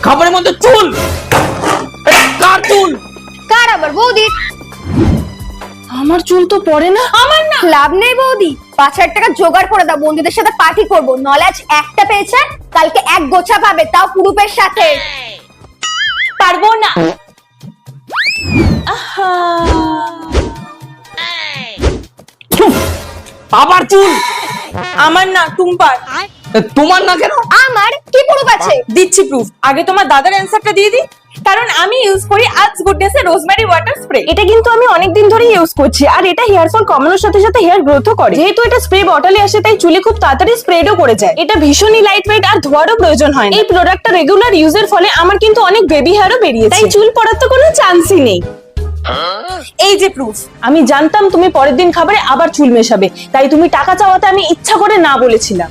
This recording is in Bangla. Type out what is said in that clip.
খাবারের মধ্যে চুল। কার চুল? কার আবার? বৌদির। আমার চুল তো পড়ে না। আমার না। লাভ নেই বৌদি, 5,000 টাকা জোগাড় করে দাও, বন্ধুদের সাথে পার্টি করবো। নলেজ একটা পেয়েছে, কালকে এক গোছা পাবে, তাও পুরুপের সাথে। পারবো না। আবার চুল? আমার না, টুম্পার। তোমার না কেন? আমার কি প্রুফ আছে? দিচ্ছি প্রুফ। আগে তোমার দাদার অ্যানসারটা দিয়ে দিই। কারণ আমি ইউজ করি আজ গুডনেস এর রোজমেরি ওয়াটার স্প্রে। এটা কিন্তু আমি অনেকদিন ধরে ইউজ করছি, আর এটা হেয়ার ফল কমানোর সাথে সাথে হেয়ার গ্রোথও করে। যেহেতু এটা স্প্রে বটলে আসে, তাই চুলে খুব তাড়াতাড়ি স্প্রেডও করে যায়। এটা ভীষণই লাইট ওয়েট, আর ধোয়ারও প্রয়োজন হয় না। এই প্রোডাক্টটা রেগুলার ইউজের ফলে আমার কিন্তু অনেক বেবি হেয়ারও বেরিয়েছে, তাই চুল পড়ার তো কোনো চান্সই নেই। এই যে প্রুফ। আমি জানতাম তুমি পরের দিন খাবারে আবার চুল মেশাবে, তাই তুমি টাকা চাওয়াতে আমি ইচ্ছা করে না বলেছিলাম।